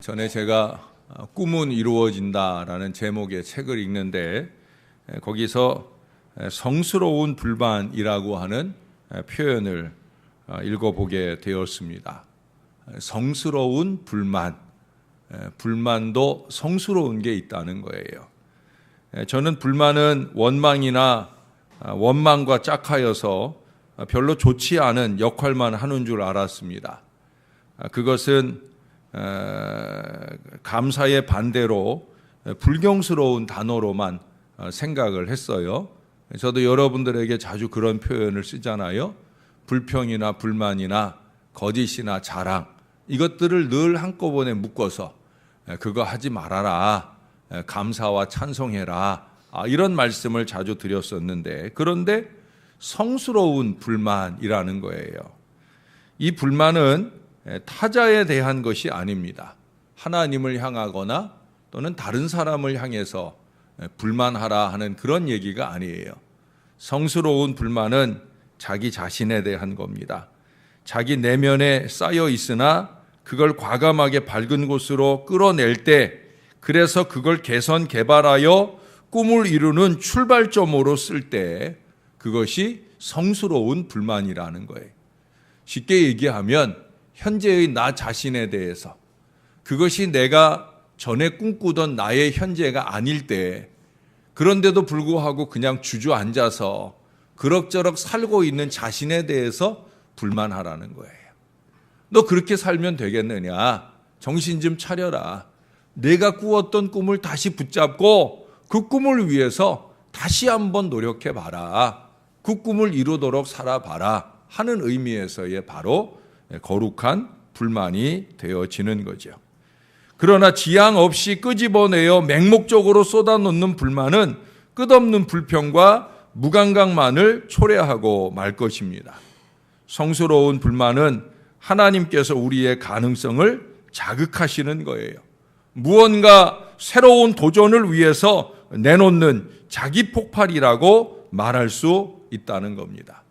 전에 제가 꿈은 이루어진다라는 제목의 책을 읽는데 거기서 성스러운 불만이라고 하는 표현을 읽어보게 되었습니다. 성스러운 불만, 불만도 성스러운 게 있다는 거예요. 저는 불만은 원망이나 원망과 짝하여서 별로 좋지 않은 역할만 하는 줄 알았습니다. 그것은 감사의 반대로 불경스러운 단어로만 생각을 했어요. 저도 여러분들에게 자주 그런 표현을 쓰잖아요. 불평이나 불만이나 거짓이나 자랑, 이것들을 늘 한꺼번에 묶어서 그거 하지 말아라, 감사와 찬송해라, 이런 말씀을 자주 드렸었는데, 그런데 성스러운 불만이라는 거예요. 이 불만은 타자에 대한 것이 아닙니다. 하나님을 향하거나 또는 다른 사람을 향해서 불만하라 하는 그런 얘기가 아니에요. 성스러운 불만은 자기 자신에 대한 겁니다. 자기 내면에 쌓여 있으나 그걸 과감하게 밝은 곳으로 끌어낼 때, 그래서 그걸 개선 개발하여 꿈을 이루는 출발점으로 쓸 때, 그것이 성스러운 불만이라는 거예요. 쉽게 얘기하면 현재의 나 자신에 대해서, 그것이 내가 전에 꿈꾸던 나의 현재가 아닐 때, 그런데도 불구하고 그냥 주저앉아서 그럭저럭 살고 있는 자신에 대해서 불만하라는 거예요. 너 그렇게 살면 되겠느냐? 정신 좀 차려라. 내가 꾸었던 꿈을 다시 붙잡고 그 꿈을 위해서 다시 한번 노력해봐라. 그 꿈을 이루도록 살아봐라 하는 의미에서의 바로 거룩한 불만이 되어지는 거죠. 그러나 지양 없이 끄집어내어 맹목적으로 쏟아놓는 불만은 끝없는 불평과 무감각만을 초래하고 말 것입니다. 성스러운 불만은 하나님께서 우리의 가능성을 자극하시는 거예요. 무언가 새로운 도전을 위해서 내놓는 자기 폭발이라고 말할 수 있다는 겁니다.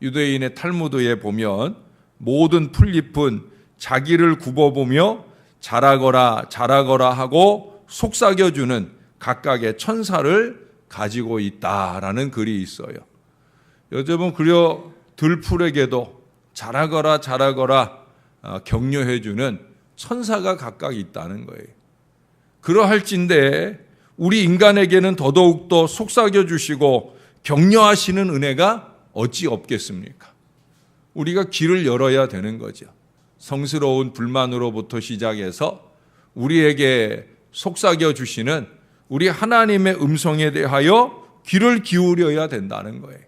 유대인의 탈무드에 보면 모든 풀잎은 자기를 굽어보며 자라거라 자라거라 하고 속삭여주는 각각의 천사를 가지고 있다라는 글이 있어요. 요즘은 그려 들풀에게도 자라거라 자라거라 격려해주는 천사가 각각 있다는 거예요. 그러할진대 우리 인간에게는 더더욱더 속삭여주시고 격려하시는 은혜가 어찌 없겠습니까? 우리가 귀를 열어야 되는 거죠. 성스러운 불만으로부터 시작해서 우리에게 속삭여 주시는 우리 하나님의 음성에 대하여 귀를 기울여야 된다는 거예요.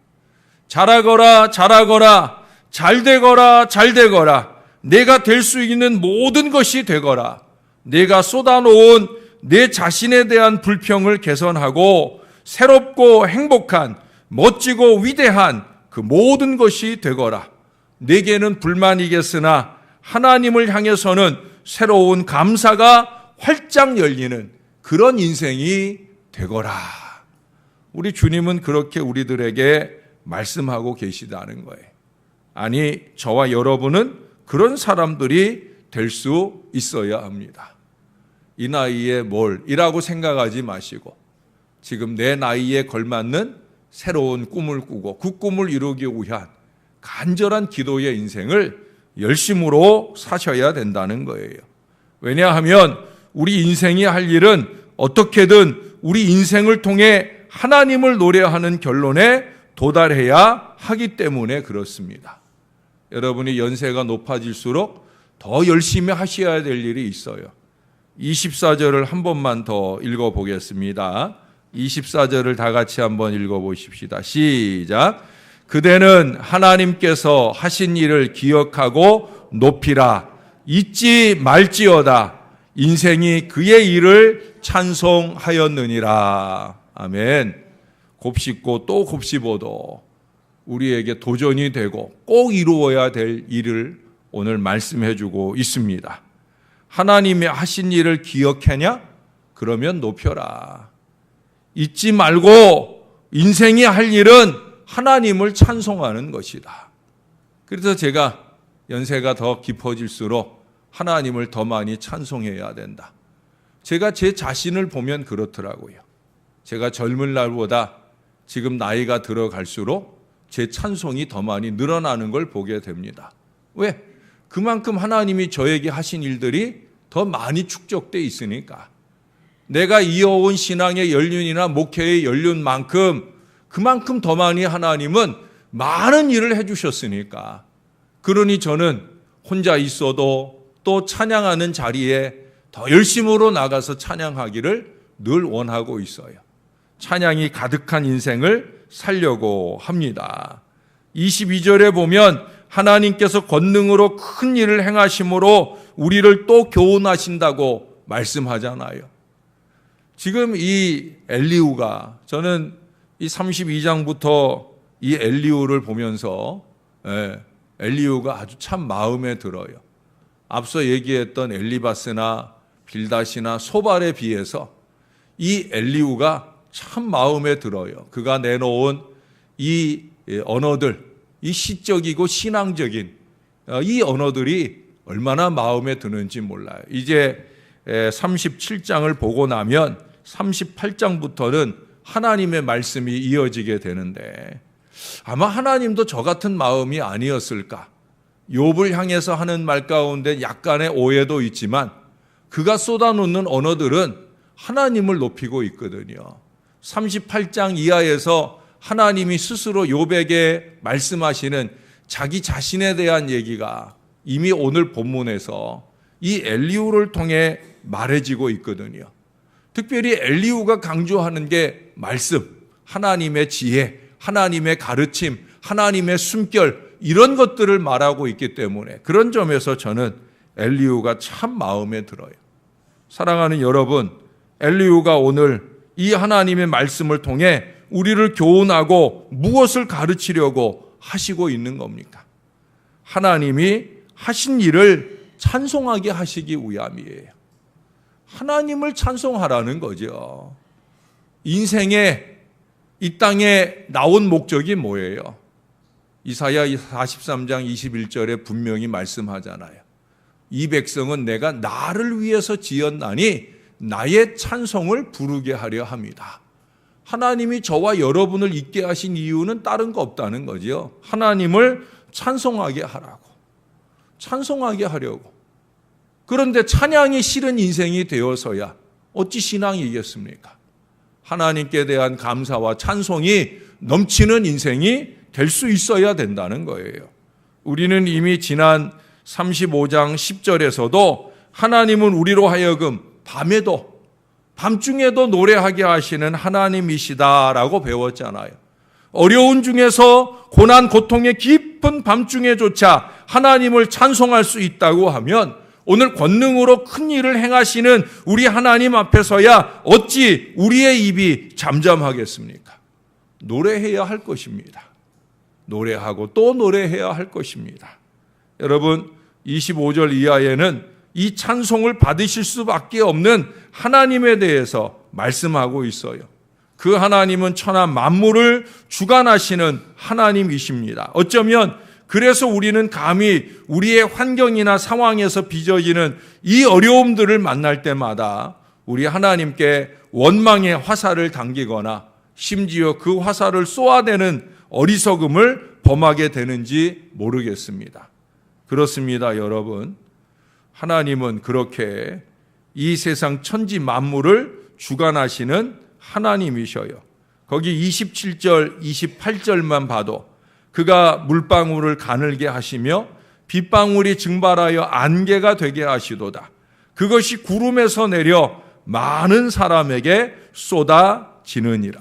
잘하거라 잘하거라, 잘되거라 잘되거라, 내가 될 수 있는 모든 것이 되거라, 내가 쏟아놓은 내 자신에 대한 불평을 개선하고 새롭고 행복한 멋지고 위대한 그 모든 것이 되거라, 내게는 불만이겠으나 하나님을 향해서는 새로운 감사가 활짝 열리는 그런 인생이 되거라. 우리 주님은 그렇게 우리들에게 말씀하고 계시다는 거예요. 아니, 저와 여러분은 그런 사람들이 될 수 있어야 합니다. 이 나이에 뭘이라고 생각하지 마시고 지금 내 나이에 걸맞는 새로운 꿈을 꾸고 그 꿈을 이루기 위한 간절한 기도의 인생을 열심으로 사셔야 된다는 거예요. 왜냐하면 우리 인생이 할 일은 어떻게든 우리 인생을 통해 하나님을 노래하는 결론에 도달해야 하기 때문에 그렇습니다. 여러분이 연세가 높아질수록 더 열심히 하셔야 될 일이 있어요. 24절을 한 번만 더 읽어보겠습니다. 24절을 다 같이 한번 읽어보십시다. 시작. 그대는 하나님께서 하신 일을 기억하고 높이라. 잊지 말지어다. 인생이 그의 일을 찬송하였느니라. 아멘. 곱씹고 또 곱씹어도 우리에게 도전이 되고 꼭 이루어야 될 일을 오늘 말씀해 주고 있습니다. 하나님의 하신 일을 기억하냐? 그러면 높여라. 잊지 말고 인생이 할 일은 하나님을 찬송하는 것이다. 그래서 제가 연세가 더 깊어질수록 하나님을 더 많이 찬송해야 된다. 제가 제 자신을 보면 그렇더라고요. 제가 젊은 날보다 지금 나이가 들어갈수록 제 찬송이 더 많이 늘어나는 걸 보게 됩니다. 왜? 그만큼 하나님이 저에게 하신 일들이 더 많이 축적돼 있으니까. 내가 이어온 신앙의 연륜이나 목회의 연륜만큼 그만큼 더 많이 하나님은 많은 일을 해주셨으니까. 그러니 저는 혼자 있어도 또 찬양하는 자리에 더 열심으로 나가서 찬양하기를 늘 원하고 있어요. 찬양이 가득한 인생을 살려고 합니다. 22절에 보면 하나님께서 권능으로 큰 일을 행하심으로 우리를 또 교훈하신다고 말씀하잖아요. 지금 이 엘리후가, 저는 이 32장부터 이 엘리후를 보면서 엘리후가 아주 참 마음에 들어요. 앞서 얘기했던 엘리바스나 빌닷이나 소발에 비해서 이 엘리후가 참 마음에 들어요. 그가 내놓은 이 언어들, 이 시적이고 신앙적인 이 언어들이 얼마나 마음에 드는지 몰라요. 이제 37장을 보고 나면 38장부터는 하나님의 말씀이 이어지게 되는데 아마 하나님도 저 같은 마음이 아니었을까. 욥을 향해서 하는 말 가운데 약간의 오해도 있지만 그가 쏟아놓는 언어들은 하나님을 높이고 있거든요. 38장 이하에서 하나님이 스스로 욥에게 말씀하시는 자기 자신에 대한 얘기가 이미 오늘 본문에서 이 엘리후를 통해 말해지고 있거든요. 특별히 엘리후가 강조하는 게 말씀, 하나님의 지혜, 하나님의 가르침, 하나님의 숨결 이런 것들을 말하고 있기 때문에 그런 점에서 저는 엘리후가 참 마음에 들어요. 사랑하는 여러분, 엘리후가 오늘 이 하나님의 말씀을 통해 우리를 교훈하고 무엇을 가르치려고 하시고 있는 겁니까? 하나님이 하신 일을 찬송하게 하시기 위함이에요. 하나님을 찬송하라는 거죠. 인생에 이 땅에 나온 목적이 뭐예요? 이사야 43장 21절에 분명히 말씀하잖아요. 이 백성은 내가 나를 위해서 지었나니 나의 찬송을 부르게 하려 합니다. 하나님이 저와 여러분을 있게 하신 이유는 다른 거 없다는 거죠. 하나님을 찬송하게 하라고. 찬송하게 하려고. 그런데 찬양이 싫은 인생이 되어서야 어찌 신앙이겠습니까? 하나님께 대한 감사와 찬송이 넘치는 인생이 될 수 있어야 된다는 거예요. 우리는 이미 지난 35장 10절에서도 하나님은 우리로 하여금 밤중에도 노래하게 하시는 하나님이시다라고 배웠잖아요. 어려운 중에서 고난 고통의 깊은 밤중에조차 하나님을 찬송할 수 있다고 하면 오늘 권능으로 큰 일을 행하시는 우리 하나님 앞에서야 어찌 우리의 입이 잠잠하겠습니까? 노래해야 할 것입니다. 노래하고 또 노래해야 할 것입니다. 여러분 25절 이하에는 이 찬송을 받으실 수밖에 없는 하나님에 대해서 말씀하고 있어요. 그 하나님은 천하 만물을 주관하시는 하나님이십니다. 어쩌면 그래서 우리는 감히 우리의 환경이나 상황에서 빚어지는 이 어려움들을 만날 때마다 우리 하나님께 원망의 화살을 당기거나 심지어 그 화살을 쏘아대는 어리석음을 범하게 되는지 모르겠습니다. 그렇습니다, 여러분. 하나님은 그렇게 이 세상 천지 만물을 주관하시는 하나님이셔요. 거기 27절, 28절만 봐도 그가 물방울을 가늘게 하시며 빗방울이 증발하여 안개가 되게 하시도다. 그것이 구름에서 내려 많은 사람에게 쏟아지느니라.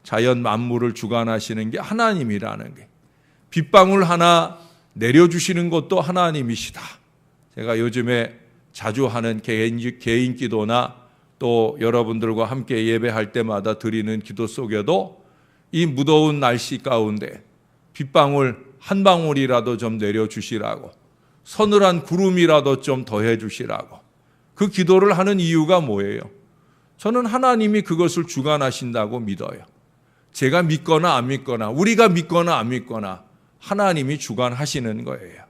자연 만물을 주관하시는 게 하나님이라는 게. 빗방울 하나 내려주시는 것도 하나님이시다. 제가 요즘에 자주 하는 개인 기도나 또 여러분들과 함께 예배할 때마다 드리는 기도 속에도 이 무더운 날씨 가운데 빗방울 한 방울이라도 좀 내려주시라고, 서늘한 구름이라도 좀 더해주시라고 그 기도를 하는 이유가 뭐예요? 저는 하나님이 그것을 주관하신다고 믿어요. 제가 믿거나 안 믿거나 우리가 믿거나 안 믿거나 하나님이 주관하시는 거예요.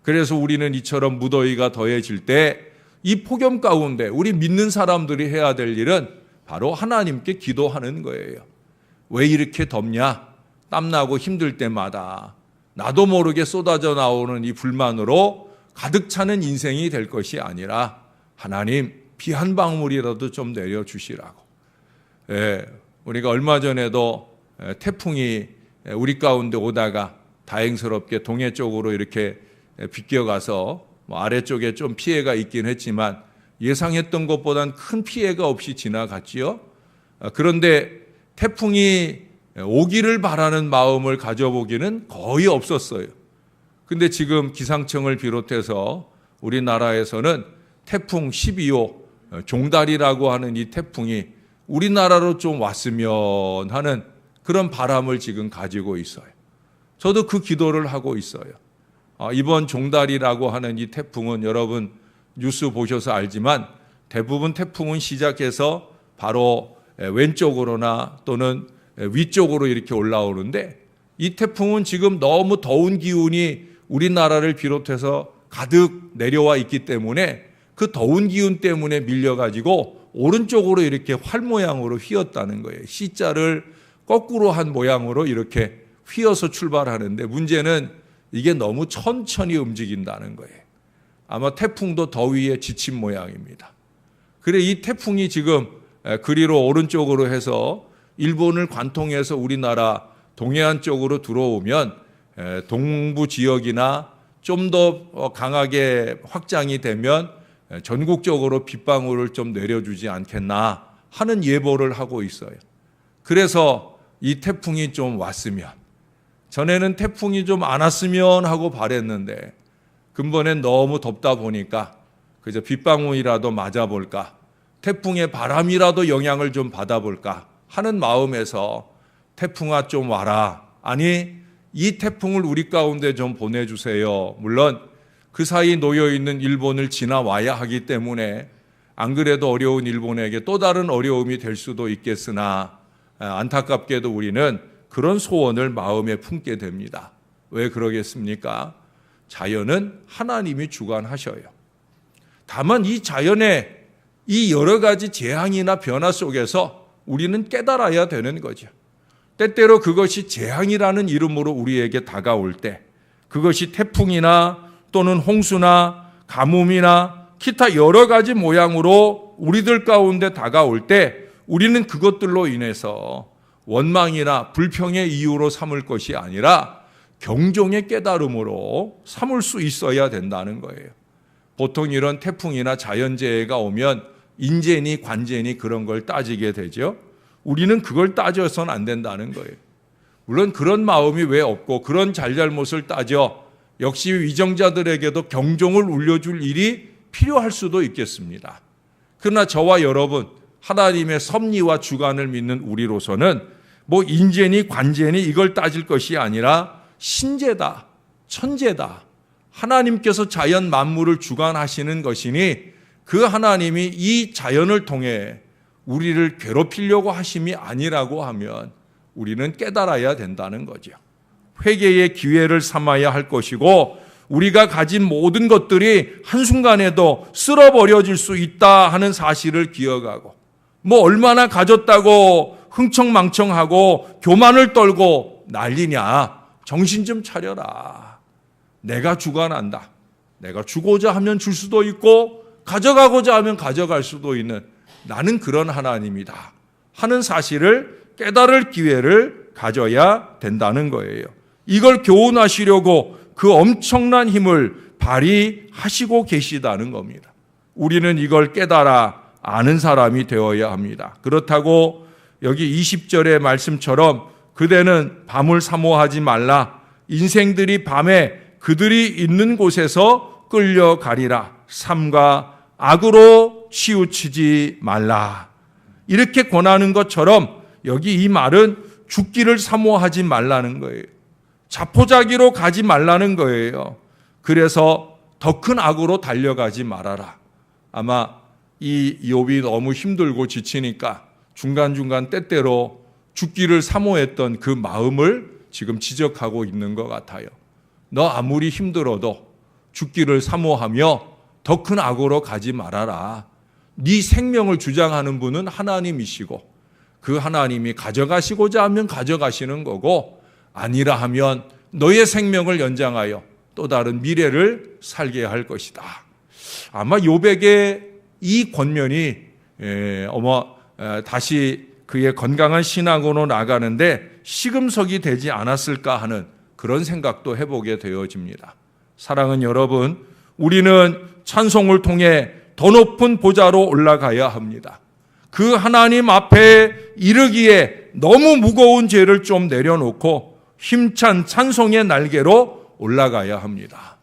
그래서 우리는 이처럼 무더위가 더해질 때 이 폭염 가운데 우리 믿는 사람들이 해야 될 일은 바로 하나님께 기도하는 거예요. 왜 이렇게 덥냐? 땀나고 힘들 때마다 나도 모르게 쏟아져 나오는 이 불만으로 가득 차는 인생이 될 것이 아니라 하나님 비 한 방울이라도 좀 내려주시라고. 우리가 얼마 전에도 태풍이 우리 가운데 오다가 다행스럽게 동해 쪽으로 이렇게 비껴가서 아래쪽에 좀 피해가 있긴 했지만 예상했던 것보단 큰 피해가 없이 지나갔지요. 그런데 태풍이 오기를 바라는 마음을 가져보기는 거의 없었어요. 근데 지금 기상청을 비롯해서 우리나라에서는 태풍 12호 종달이라고 하는 이 태풍이 우리나라로 좀 왔으면 하는 그런 바람을 지금 가지고 있어요. 저도 그 기도를 하고 있어요. 이번 종달이라고 하는 이 태풍은 여러분 뉴스 보셔서 알지만 대부분 태풍은 시작해서 바로 왼쪽으로나 또는 위쪽으로 이렇게 올라오는데 이 태풍은 지금 너무 더운 기운이 우리나라를 비롯해서 가득 내려와 있기 때문에 그 더운 기운 때문에 밀려가지고 오른쪽으로 이렇게 활 모양으로 휘었다는 거예요. C자를 거꾸로 한 모양으로 이렇게 휘어서 출발하는데 문제는 이게 너무 천천히 움직인다는 거예요. 아마 태풍도 더위에 지친 모양입니다. 그래 이 태풍이 지금 그리로 오른쪽으로 해서 일본을 관통해서 우리나라 동해안 쪽으로 들어오면 동부 지역이나 좀 더 강하게 확장이 되면 전국적으로 빗방울을 좀 내려주지 않겠나 하는 예보를 하고 있어요. 그래서 이 태풍이 좀 왔으면, 전에는 태풍이 좀 안 왔으면 하고 바랬는데 근본엔 너무 덥다 보니까 그저 빗방울이라도 맞아볼까, 태풍의 바람이라도 영향을 좀 받아볼까 하는 마음에서 태풍아 좀 와라, 아니 이 태풍을 우리 가운데 좀 보내주세요. 물론 그 사이 놓여있는 일본을 지나와야 하기 때문에 안 그래도 어려운 일본에게 또 다른 어려움이 될 수도 있겠으나 안타깝게도 우리는 그런 소원을 마음에 품게 됩니다. 왜 그러겠습니까? 자연은 하나님이 주관하셔요. 다만 이 자연의 이 여러 가지 재앙이나 변화 속에서 우리는 깨달아야 되는 거죠. 때때로 그것이 재앙이라는 이름으로 우리에게 다가올 때, 그것이 태풍이나 또는 홍수나 가뭄이나 기타 여러 가지 모양으로 우리들 가운데 다가올 때 우리는 그것들로 인해서 원망이나 불평의 이유로 삼을 것이 아니라 경종의 깨달음으로 삼을 수 있어야 된다는 거예요. 보통 이런 태풍이나 자연재해가 오면 인재니 관재니 그런 걸 따지게 되죠. 우리는 그걸 따져서는 안 된다는 거예요. 물론 그런 마음이 왜 없고 그런 잘잘못을 따져 역시 위정자들에게도 경종을 울려줄 일이 필요할 수도 있겠습니다. 그러나 저와 여러분, 하나님의 섭리와 주관을 믿는 우리로서는 뭐 인재니 관재니 이걸 따질 것이 아니라 신재다, 천재다, 하나님께서 자연 만물을 주관하시는 것이니 그 하나님이 이 자연을 통해 우리를 괴롭히려고 하심이 아니라고 하면 우리는 깨달아야 된다는 거죠. 회개의 기회를 삼아야 할 것이고 우리가 가진 모든 것들이 한순간에도 쓸어버려질 수 있다 하는 사실을 기억하고, 뭐 얼마나 가졌다고 흥청망청하고 교만을 떨고 난리냐, 정신 좀 차려라. 내가 주관한다. 내가 주고자 하면 줄 수도 있고 가져가고자 하면 가져갈 수도 있는 나는 그런 하나님이다 하는 사실을 깨달을 기회를 가져야 된다는 거예요. 이걸 교훈하시려고 그 엄청난 힘을 발휘하시고 계시다는 겁니다. 우리는 이걸 깨달아 아는 사람이 되어야 합니다. 그렇다고 여기 20절의 말씀처럼 그대는 밤을 사모하지 말라. 인생들이 밤에 그들이 있는 곳에서 끌려가리라. 삼가 악으로 치우치지 말라. 이렇게 권하는 것처럼 여기 이 말은 죽기를 사모하지 말라는 거예요. 자포자기로 가지 말라는 거예요. 그래서 더 큰 악으로 달려가지 말아라. 아마 이 욥이 너무 힘들고 지치니까 중간중간 때때로 죽기를 사모했던 그 마음을 지금 지적하고 있는 것 같아요. 너 아무리 힘들어도 죽기를 사모하며 더 큰 악으로 가지 말아라. 네 생명을 주장하는 분은 하나님이시고 그 하나님이 가져가시고자 하면 가져가시는 거고 아니라 하면 너의 생명을 연장하여 또 다른 미래를 살게 할 것이다. 아마 욥에게 이 권면이 다시 그의 건강한 신앙으로 나가는데 시금석이 되지 않았을까 하는 그런 생각도 해보게 되어집니다. 사랑하는 여러분, 우리는 찬송을 통해 더 높은 보좌로 올라가야 합니다. 그 하나님 앞에 이르기에 너무 무거운 죄를 좀 내려놓고 힘찬 찬송의 날개로 올라가야 합니다.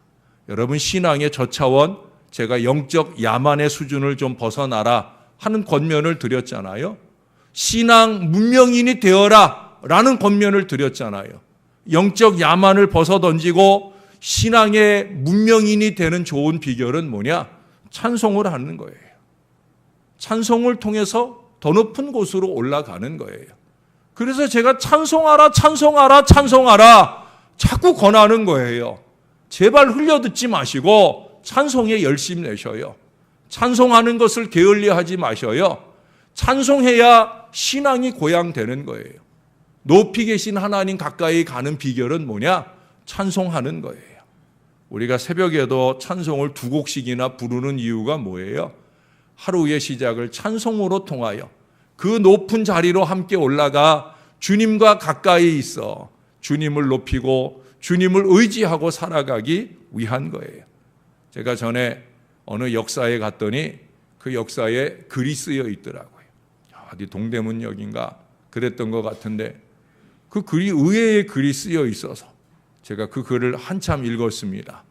여러분, 신앙의 저차원, 제가 영적 야만의 수준을 좀 벗어나라 하는 권면을 드렸잖아요. 신앙 문명인이 되어라 라는 권면을 드렸잖아요. 영적 야만을 벗어던지고 신앙의 문명인이 되는 좋은 비결은 뭐냐? 찬송을 하는 거예요. 찬송을 통해서 더 높은 곳으로 올라가는 거예요. 그래서 제가 찬송하라, 찬송하라, 찬송하라 자꾸 권하는 거예요. 제발 흘려듣지 마시고 찬송에 열심 내셔요. 찬송하는 것을 게을리하지 마셔요. 찬송해야 신앙이 고양되는 거예요. 높이 계신 하나님 가까이 가는 비결은 뭐냐? 찬송하는 거예요. 우리가 새벽에도 찬송을 2곡씩이나 부르는 이유가 뭐예요? 하루의 시작을 찬송으로 통하여 그 높은 자리로 함께 올라가 주님과 가까이 있어 주님을 높이고 주님을 의지하고 살아가기 위한 거예요. 제가 전에 어느 역사에 갔더니 그 역사에 글이 쓰여 있더라고요. 어디 동대문역인가 그랬던 것 같은데 그 글이 의외의 글이 쓰여 있어서 제가 그 글을 한참 읽었습니다.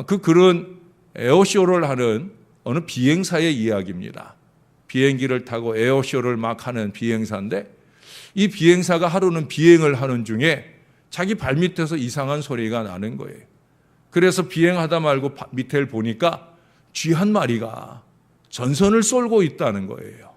그 글은 에어쇼를 하는 어느 비행사의 이야기입니다. 비행기를 타고 에어쇼를 막 하는 비행사인데 이 비행사가 하루는 비행을 하는 중에 자기 발밑에서 이상한 소리가 나는 거예요. 그래서 비행하다 말고 밑을 보니까 쥐 한 마리가 전선을 쏠고 있다는 거예요.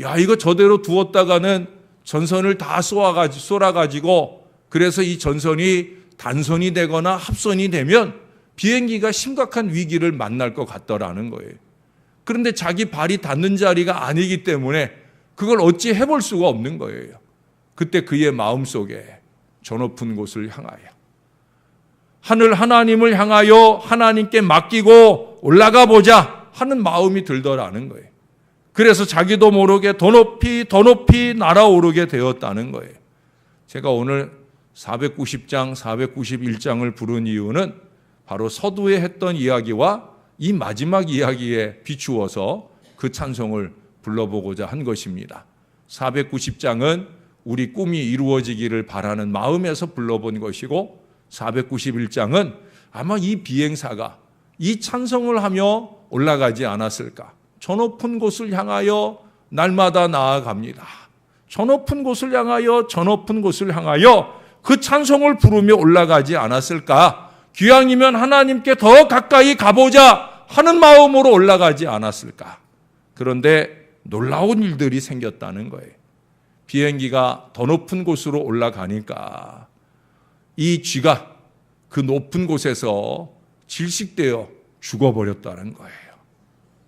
야, 이거 저대로 두었다가는 전선을 다 쏠아가지고 그래서 이 전선이 단선이 되거나 합선이 되면 비행기가 심각한 위기를 만날 것 같더라는 거예요. 그런데 자기 발이 닿는 자리가 아니기 때문에 그걸 어찌 해볼 수가 없는 거예요. 그때 그의 마음속에 저 높은 곳을 향하여 하늘 하나님을 향하여 하나님께 맡기고 올라가 보자 하는 마음이 들더라는 거예요. 그래서 자기도 모르게 더 높이 날아오르게 되었다는 거예요. 제가 오늘 490장, 491장을 부른 이유는 바로 서두에 했던 이야기와 이 마지막 이야기에 비추어서 그 찬송을 불러보고자 한 것입니다. 490장은 우리 꿈이 이루어지기를 바라는 마음에서 불러본 것이고 491장은 아마 이 비행사가 이 찬송을 하며 올라가지 않았을까. 저 높은 곳을 향하여 날마다 나아갑니다. 저 높은 곳을 향하여 저 높은 곳을 향하여 그 찬송을 부르며 올라가지 않았을까. 기왕이면 하나님께 더 가까이 가보자 하는 마음으로 올라가지 않았을까. 그런데 놀라운 일들이 생겼다는 거예요. 비행기가 더 높은 곳으로 올라가니까 이 쥐가 그 높은 곳에서 질식되어 죽어버렸다는 거예요.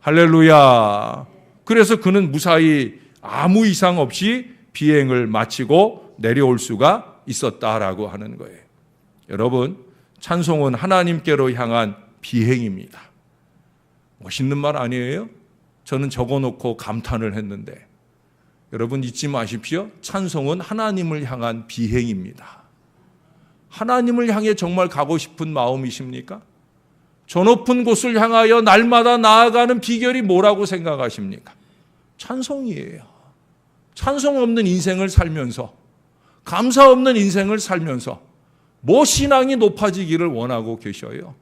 할렐루야. 그래서 그는 무사히 아무 이상 없이 비행을 마치고 내려올 수가 있었다라고 하는 거예요. 여러분, 찬송은 하나님께로 향한 비행입니다. 멋있는 말 아니에요? 저는 적어놓고 감탄을 했는데 여러분 잊지 마십시오. 찬송은 하나님을 향한 비행입니다. 하나님을 향해 정말 가고 싶은 마음이십니까? 저 높은 곳을 향하여 날마다 나아가는 비결이 뭐라고 생각하십니까? 찬송이에요. 찬송 없는 인생을 살면서 감사 없는 인생을 살면서 뭐 신앙이 높아지기를 원하고 계셔요?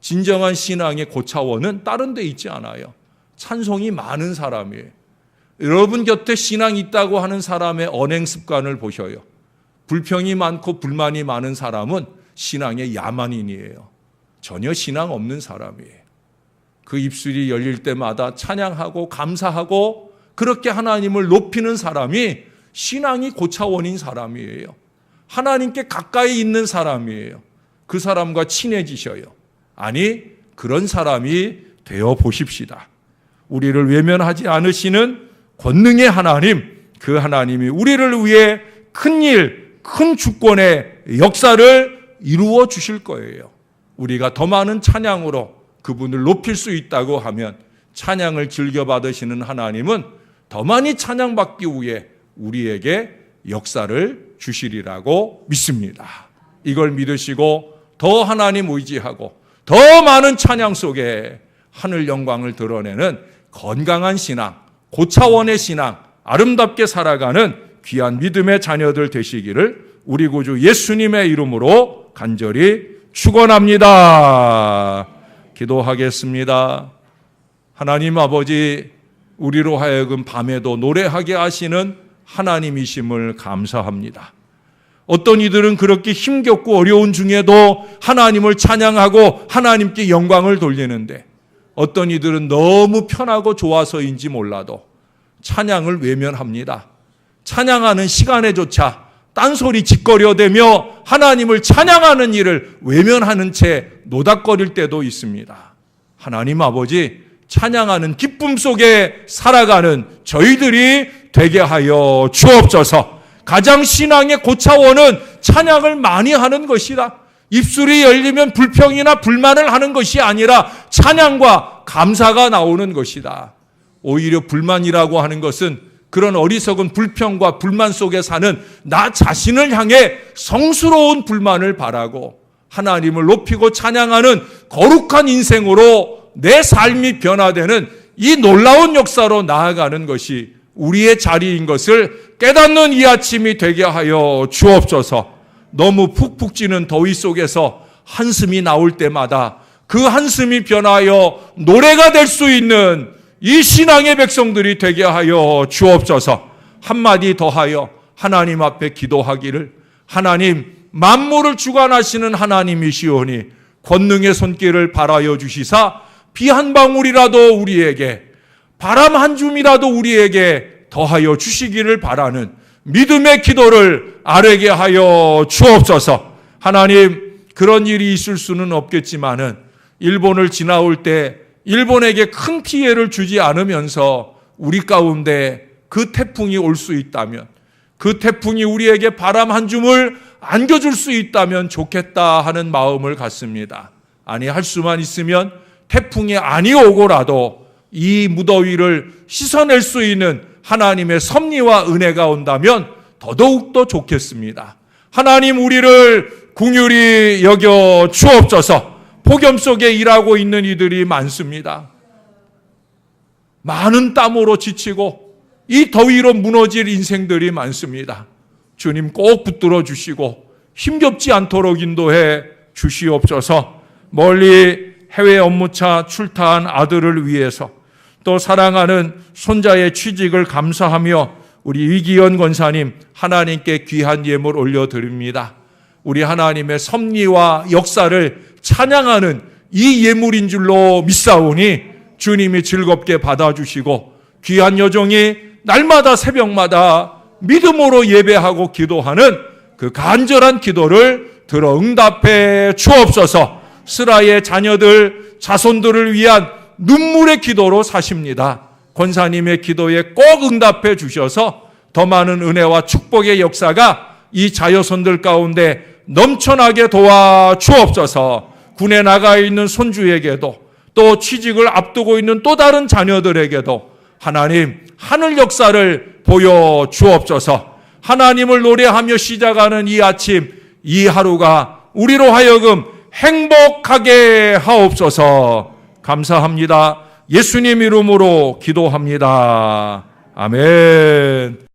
진정한 신앙의 고차원은 다른 데 있지 않아요. 찬송이 많은 사람이에요. 여러분 곁에 신앙이 있다고 하는 사람의 언행 습관을 보셔요. 불평이 많고 불만이 많은 사람은 신앙의 야만인이에요. 전혀 신앙 없는 사람이에요. 그 입술이 열릴 때마다 찬양하고 감사하고 그렇게 하나님을 높이는 사람이 신앙이 고차원인 사람이에요. 하나님께 가까이 있는 사람이에요. 그 사람과 친해지셔요. 아니, 그런 사람이 되어 보십시다. 우리를 외면하지 않으시는 권능의 하나님, 그 하나님이 우리를 위해 큰 일, 큰 주권의 역사를 이루어 주실 거예요. 우리가 더 많은 찬양으로 그분을 높일 수 있다고 하면 찬양을 즐겨 받으시는 하나님은 더 많이 찬양받기 위해 우리에게 역사를 주시리라고 믿습니다. 이걸 믿으시고 더 하나님 의지하고 더 많은 찬양 속에 하늘 영광을 드러내는 건강한 신앙, 고차원의 신앙, 아름답게 살아가는 귀한 믿음의 자녀들 되시기를 우리 구주 예수님의 이름으로 간절히 축원합니다. 기도하겠습니다. 하나님 아버지, 우리로 하여금 밤에도 노래하게 하시는 하나님이심을 감사합니다. 어떤 이들은 그렇게 힘겹고 어려운 중에도 하나님을 찬양하고 하나님께 영광을 돌리는데, 어떤 이들은 너무 편하고 좋아서인지 몰라도 찬양을 외면합니다. 찬양하는 시간에조차 딴소리 짓거려대며 하나님을 찬양하는 일을 외면하는 채 노닥거릴 때도 있습니다. 하나님 아버지, 찬양하는 기쁨 속에 살아가는 저희들이 되게 하여 주옵소서. 가장 신앙의 고차원은 찬양을 많이 하는 것이다. 입술이 열리면 불평이나 불만을 하는 것이 아니라 찬양과 감사가 나오는 것이다. 오히려 불만이라고 하는 것은 그런 어리석은 불평과 불만 속에 사는 나 자신을 향해 성스러운 불만을 바라고 하나님을 높이고 찬양하는 거룩한 인생으로 내 삶이 변화되는 이 놀라운 역사로 나아가는 것이 우리의 자리인 것을 깨닫는 이 아침이 되게 하여 주옵소서. 너무 푹푹 찌는 더위 속에서 한숨이 나올 때마다 그 한숨이 변하여 노래가 될 수 있는 이 신앙의 백성들이 되게 하여 주옵소서. 한마디 더하여 하나님 앞에 기도하기를, 하나님 만물을 주관하시는 하나님이시오니 권능의 손길을 발하여 주시사 비 한 방울이라도 우리에게, 바람 한 줌이라도 우리에게 더하여 주시기를 바라는 믿음의 기도를 아뢰게 하여 주옵소서. 하나님, 그런 일이 있을 수는 없겠지만은 일본을 지나올 때 일본에게 큰 피해를 주지 않으면서 우리 가운데 그 태풍이 올 수 있다면, 그 태풍이 우리에게 바람 한 줌을 안겨줄 수 있다면 좋겠다 하는 마음을 갖습니다. 아니, 할 수만 있으면 태풍이 아니 오고라도 이 무더위를 씻어낼 수 있는 하나님의 섭리와 은혜가 온다면 더더욱더 좋겠습니다. 하나님, 우리를 긍휼히 여겨 주옵소서. 폭염 속에 일하고 있는 이들이 많습니다. 많은 땀으로 지치고 이 더위로 무너질 인생들이 많습니다. 주님 꼭 붙들어 주시고 힘겹지 않도록 인도해 주시옵소서. 멀리 해외 업무차 출타한 아들을 위해서, 또 사랑하는 손자의 취직을 감사하며 우리 이기현 권사님 하나님께 귀한 예물 올려드립니다. 우리 하나님의 섭리와 역사를 찬양하는 이 예물인 줄로 믿사오니 주님이 즐겁게 받아주시고 귀한 여종이 날마다 새벽마다 믿음으로 예배하고 기도하는 그 간절한 기도를 들어 응답해 주옵소서. 스라의 자녀들, 자손들을 위한 눈물의 기도로 사십니다. 권사님의 기도에 꼭 응답해 주셔서 더 많은 은혜와 축복의 역사가 이 자녀손들 가운데 넘쳐나게 도와 주옵소서. 군에 나가 있는 손주에게도, 또 취직을 앞두고 있는 또 다른 자녀들에게도 하나님 하늘 역사를 보여 주옵소서. 하나님을 노래하며 시작하는 이 아침, 이 하루가 우리로 하여금 행복하게 하옵소서. 감사합니다. 예수님 이름으로 기도합니다. 아멘.